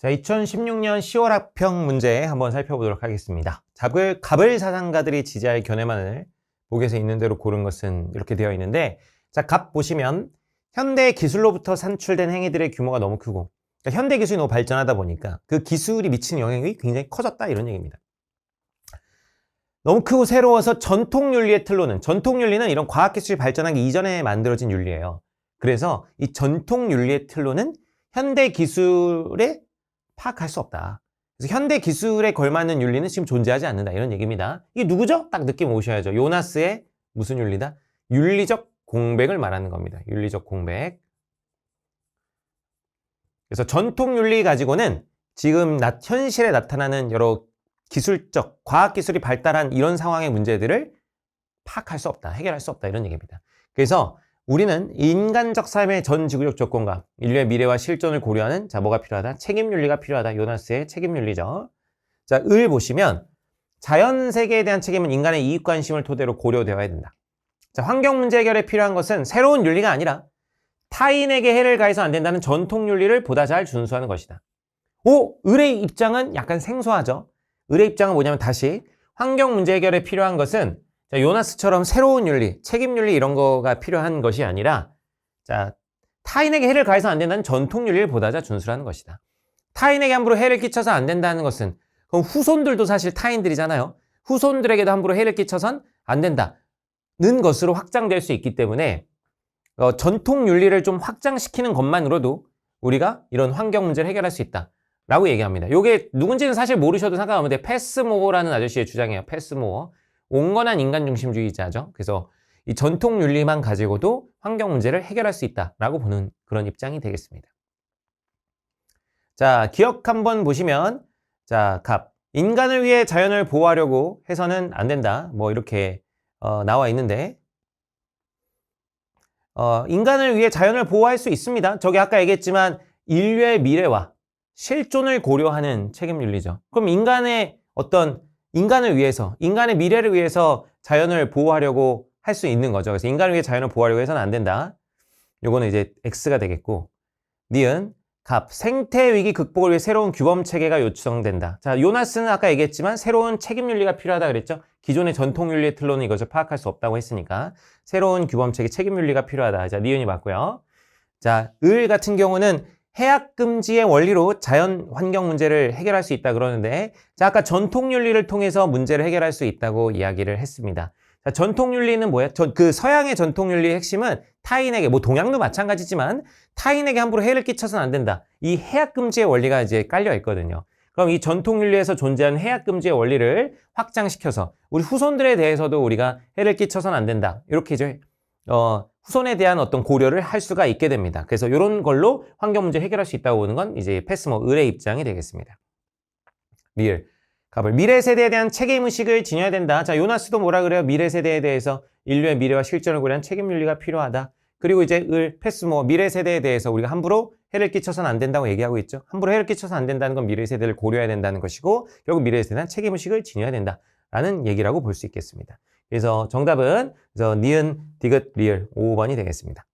자, 2016년 10월 학평 문제 한번 살펴보도록 하겠습니다. 갑을 사상가들이 지지할 견해만을 목에서 있는 대로 고른 것은 이렇게 되어 있는데, 자, 갑 보시면 현대 기술로부터 산출된 행위들의 규모가 너무 크고, 그러니까 현대 기술이 너무 발전하다 보니까 그 기술이 미치는 영향이 굉장히 커졌다, 이런 얘기입니다. 너무 크고 새로워서 전통 윤리의 틀로는, 전통 윤리는 이런 과학기술이 발전하기 이전에 만들어진 윤리예요. 그래서 이 전통 윤리의 틀로는 현대 기술에 파악할 수 없다. 그래서 현대 기술에 걸맞는 윤리는 지금 존재하지 않는다, 이런 얘기입니다. 이게 누구죠? 딱 느낌 오셔야죠. 요나스의 무슨 윤리다? 윤리적 공백을 말하는 겁니다. 윤리적 공백. 그래서 전통 윤리 가지고는 지금 현실에 나타나는 여러 기술적, 과학기술이 발달한 이런 상황의 문제들을 파악할 수 없다, 해결할 수 없다, 이런 얘기입니다. 그래서 우리는 인간적 삶의 전 지구적 조건과 인류의 미래와 실존을 고려하는, 자, 뭐가 필요하다? 책임윤리가 필요하다. 요나스의 책임윤리죠. 자, 을 보시면 자연 세계에 대한 책임은 인간의 이익 관심을 토대로 고려되어야 된다. 자, 환경 문제 해결에 필요한 것은 새로운 윤리가 아니라 타인에게 해를 가해서 안 된다는 전통 윤리를 보다 잘 준수하는 것이다. 을의 입장은 약간 생소하죠. 을의 입장은 뭐냐면, 다시 환경 문제 해결에 필요한 것은, 자, 요나스처럼 새로운 윤리, 책임윤리 이런 거가 필요한 것이 아니라, 자, 타인에게 해를 가해서 안 된다는 전통 윤리를 보다 잘 준수하는 것이다. 타인에게 함부로 해를 끼쳐서 안 된다는 것은, 그럼 후손들도 사실 타인들이잖아요. 후손들에게도 함부로 해를 끼쳐선 안 된다는 것으로 확장될 수 있기 때문에 전통 윤리를 좀 확장시키는 것만으로도 우리가 이런 환경 문제를 해결할 수 있다 라고 얘기합니다. 이게 누군지는 사실 모르셔도 상관없는데, 패스모어라는 아저씨의 주장이에요. 패스모어. 온건한 인간중심주의자죠. 그래서 이 전통 윤리만 가지고도 환경 문제를 해결할 수 있다라고 보는 그런 입장이 되겠습니다. 자, 기억 한번 보시면, 자, 갑. 인간을 위해 자연을 보호하려고 해서는 안 된다. 뭐 이렇게 나와 있는데, 인간을 위해 자연을 보호할 수 있습니다. 저기 아까 얘기했지만 인류의 미래와 실존을 고려하는 책임윤리죠. 그럼 인간을 위해서, 인간의 미래를 위해서 자연을 보호하려고 할 수 있는 거죠. 그래서 인간을 위해 자연을 보호하려고 해서는 안 된다. 요거는 이제 X가 되겠고, 니은, 갑, 생태 위기 극복을 위해 새로운 규범 체계가 요청된다. 자, 요나스는 아까 얘기했지만 새로운 책임윤리가 필요하다 그랬죠. 기존의 전통윤리의 틀로는 이것을 파악할 수 없다고 했으니까 새로운 규범 체계, 책임윤리가 필요하다. 자, 니은이 맞고요. 자, 을 같은 경우는 해악 금지의 원리로 자연 환경 문제를 해결할 수 있다 그러는데, 자, 아까 전통 윤리를 통해서 문제를 해결할 수 있다고 이야기를 했습니다. 자, 전통 윤리는 뭐야? 그 서양의 전통 윤리의 핵심은 타인에게, 뭐 동양도 마찬가지지만 타인에게 함부로 해를 끼쳐서는 안 된다. 이 해악 금지의 원리가 이제 깔려 있거든요. 그럼 이 전통 윤리에서 존재하는 해악 금지의 원리를 확장시켜서 우리 후손들에 대해서도 우리가 해를 끼쳐서는 안 된다. 이렇게 이제 후손에 대한 어떤 고려를 할 수가 있게 됩니다. 그래서 이런 걸로 환경 문제 해결할 수 있다고 보는 건 이제 을의 입장이 되겠습니다. 리을, 갑을. 미래 세대에 대한 책임의식을 지녀야 된다. 자, 요나스도 뭐라 그래요? 미래 세대에 대해서 인류의 미래와 실존을 고려한 책임윤리가 필요하다. 그리고 이제 미래 세대에 대해서 우리가 함부로 해를 끼쳐서는 안 된다고 얘기하고 있죠. 함부로 해를 끼쳐서 안 된다는 건 미래 세대를 고려해야 된다는 것이고, 결국 미래 세대에 대한 책임의식을 지녀야 된다라는 얘기라고 볼 수 있겠습니다. 그래서 정답은 니은, 디귿, 리을 5번이 되겠습니다.